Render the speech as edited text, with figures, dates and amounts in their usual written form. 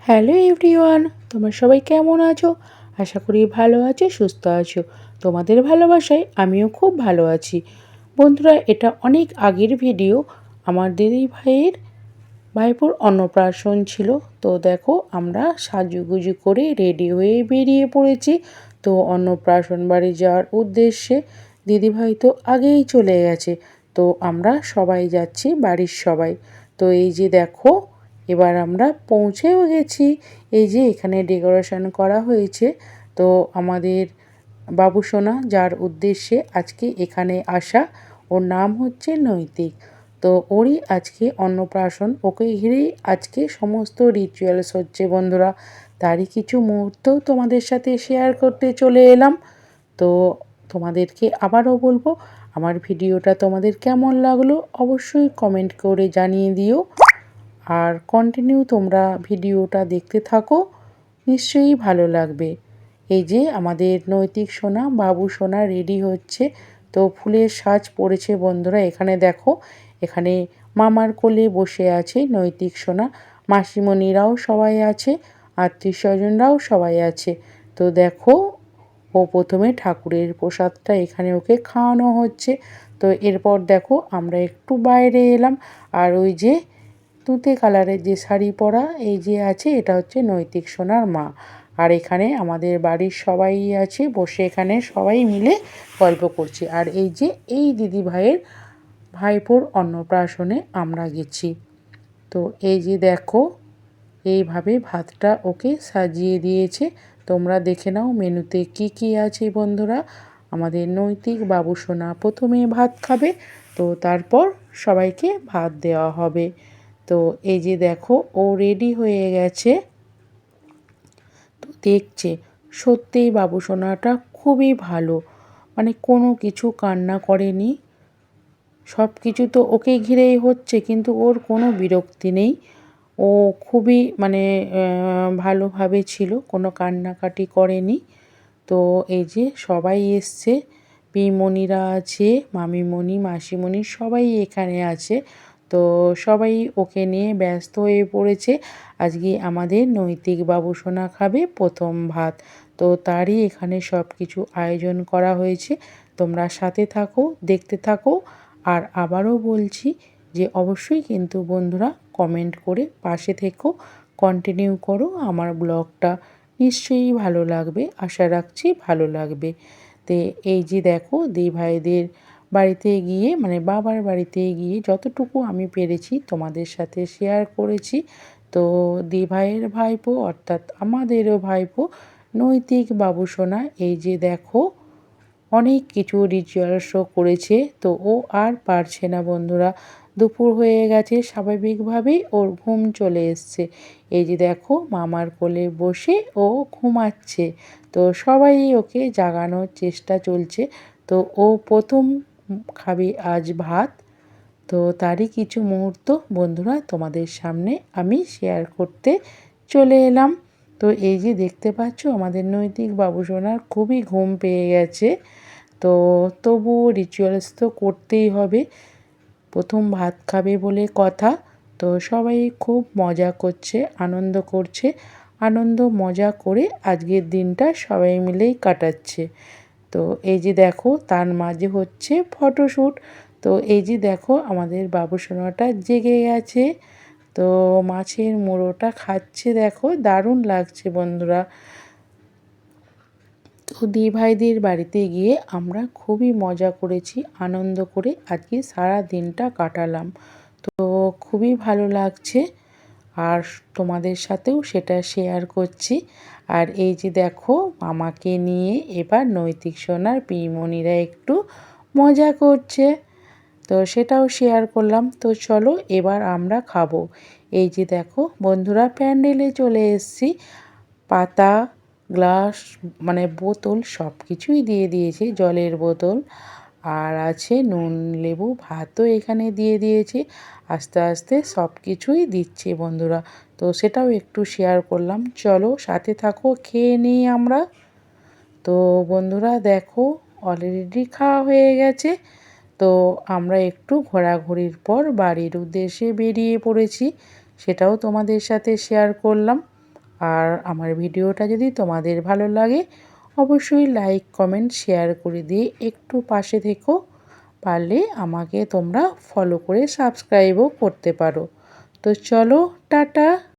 Hello everyone, তোমরা সবাই কেমন আছো? আশা করি ভালো আছো, সুস্থ আছো। তোমাদের ভালোবাসায় আমিও খুব ভালো আছি। বন্ধুরা, এটা অনেক আগের ভিডিও। আমার দিদি ভাইপোর অন্নপ্রাশন ছিল। তো দেখো, আমরা সাজুগুজু করে রেডি হয়ে বেরিয়ে পড়েছি। তো অন্নপ্রাশন বাড়ি যাওয়ার উদ্দেশ্যে দিদিভাই তো আগেই চলে গেছে। তো আমরা সবাই যাচ্ছি, বাড়ির সবাই। তো এই যে দেখো, এবার আমরা পৌঁছেও গেছি। এই যে এখানে ডেকোরেশন করা হয়েছে। তো আমাদের বাবুসোনা, যার উদ্দেশ্যে আজকে এখানে আসা, ওর নাম হচ্ছে নৈতিক। তো ওরই আজকে অন্নপ্রাশন, ওকে ঘিরেই আজকে সমস্ত রিচুয়ালস হচ্ছে বন্ধুরা। তারই কিছু মুহূর্ত তোমাদের সাথে শেয়ার করতে চলে এলাম। তো তোমাদেরকে আবারও বলবো, আমার ভিডিওটা তোমাদের কেমন লাগলো অবশ্যই কমেন্ট করে জানিয়ে দিও। আর কন্টিনিউ তোমরা ভিডিওটা দেখতে থাকো, নিশ্চয়ই ভালো লাগবে। এই যে আমাদের নৈতিক সোনা, বাবু সোনা রেডি হচ্ছে। তো ফুলের সাজ পড়েছে বন্ধুরা। এখানে দেখো, এখানে মামার কোলে বসে আছে নৈতিক সোনা, মাসিমণিরাও সবাই আছে, আত্মীয় স্বজনরাও সবাই আছে। তো দেখো, ও প্রথমে ঠাকুরের প্রসাদটা এখানে ওকে খাওয়ানো হচ্ছে। তো এরপর দেখো, আমরা একটু বাইরে এলাম। আর ওই যে তুঁতে কালারের যে শাড়ি পরা এই যে আছে, এটা হচ্ছে নৈতিক সোনার মা। আর এখানে আমাদের বাড়ির সবাই আছে বসে, এখানে সবাই মিলে গল্প করছি। আর এই যে এই দিদি ভাইপোর অন্নপ্রাশনে আমরা গেছি। তো এই যে দেখো, এইভাবে ভাতটা ওকে সাজিয়ে দিয়েছে। তোমরা দেখে নাও মেনুতে কি কি আছে বন্ধুরা। আমাদের নৈতিক বাবুসোনা প্রথমে ভাত খাবে, তো তারপর সবাইকে ভাত দেওয়া হবে। তো এই যে দেখো, ও রেডি হয়ে গেছে। তো দেখছে, সত্যিই বাবুসোনাটা খুবই ভালো, মানে কোনো কিছু কান্না করেনি। সব কিছু তো ওকে ঘিরেই হচ্ছে, কিন্তু ওর কোনো বিরক্তি নেই। ও খুবই মানে ভালোভাবে ছিল, কোনো কান্নাকাটি করেনি। তো এই যে সবাই এসছে, পিমণিরা আছে, মামিমণি, মাসিমণি সবাই এখানে আছে। তো সবাই ওকে নিয়ে ব্যস্ত হয়ে পড়েছে। আজকে আমাদের নৈতিক বাবুসোনা খাবে প্রথম ভাত। তো তারই এখানে সব কিছু আয়োজন করা হয়েছে। তোমরা সাথে থাকো, দেখতে থাকো। আর আবারও বলছি যে অবশ্যই কিন্তু বন্ধুরা কমেন্ট করে পাশে থেকো, কন্টিনিউ করো আমার ব্লগটা। নিশ্চয়ই ভালো লাগবে, আশা রাখছি ভালো লাগবে। তো এই যে দেখো, ভাইদের বাড়িতে গিয়ে, মানে বাবার বাড়িতে গিয়ে যতটুকু আমি পেরেছি তোমাদের সাথে শেয়ার করেছি। তো ভাইয়ের ভাইপো, অর্থাৎ আমাদেরও ভাইপো নৈতিক বাবুসোনা, এই যে দেখো অনেক কিছু রিচুয়ালসও করেছে। তো ও আর পারছে না বন্ধুরা, দুপুর হয়ে গেছে, স্বাভাবিকভাবেই ওর ঘুম চলে এসছে। এই যে দেখো, মামার কোলে বসে ও ঘুমাচ্ছে। তো সবাই ওকে জাগানোর চেষ্টা চলছে। তো ও প্রথম খাবে আজ ভাত। তো তারই কিছু মুহূর্ত বন্ধুরা তোমাদের সামনে আমি শেয়ার করতে চলে এলাম। তো এই যে দেখতে পাচ্ছ, আমাদের নৈতিক বাবুসোনার খুবই ঘুম পেয়ে গেছে। তো তবুও রিচুয়ালস তো করতেই হবে, প্রথম ভাত খাবে বলে কথা। তো সবাই খুব মজা করছে, আনন্দ করছে, আনন্দ মজা করে আজকের দিনটা সবাই মিলেই কাটাচ্ছে। তো এই যে দেখো, তার মাঝে হচ্ছে ফটোশ্যুট। তো এই যে দেখো, আমাদের বাবুসোনাটা জেগে গেছে। তো মাছের মুড়োটা খাচ্ছে, দেখো দারুণ লাগছে বন্ধুরা। তো ভাইদের বাড়িতে গিয়ে আমরা খুবই মজা করেছি, আনন্দ করে আজকে সারা দিনটা কাটালাম। তো খুবই ভালো লাগছে, আর তোমাদের সাথেও সেটা শেয়ার করছি। আর এই যে দেখো, মামাকে নিয়ে এবার নৈতিক সোনার পিমণিরা একটু মজা করছে, তো সেটাও শেয়ার করলাম। তো চলো এবার আমরা খাবো। এই যে দেখো বন্ধুরা, প্যান্ডেলে চলে এসেছি। পাতা, গ্লাস, মানে বোতল সব কিছুই দিয়ে দিয়েছে, জলের বোতল আর আছে নুন, লেবু, ভাতও এখানে দিয়ে দিয়েছে। আস্তে আস্তে সব কিছুই দিচ্ছে বন্ধুরা। তো সেটাও একটু শেয়ার করলাম। চলো সাথে থাকো, খেয়ে নিই আমরা। তো বন্ধুরা দেখো, অলরেডি খাওয়া হয়ে গেছে। তো আমরা একটু ঘোরাঘুরির পর বাড়ির উদ্দেশ্যে বেরিয়ে পড়েছি, সেটাও তোমাদের সাথে শেয়ার করলাম। আর আমার ভিডিওটা যদি তোমাদের ভালো লাগে অবশ্যই লাইক কমেন্ট শেয়ার করে দিয়ে একটু পাশে থেকো। পারলে আমাকে তোমরা ফলো করে সাবস্ক্রাইবও করতে পারো। তো চলো টাটা।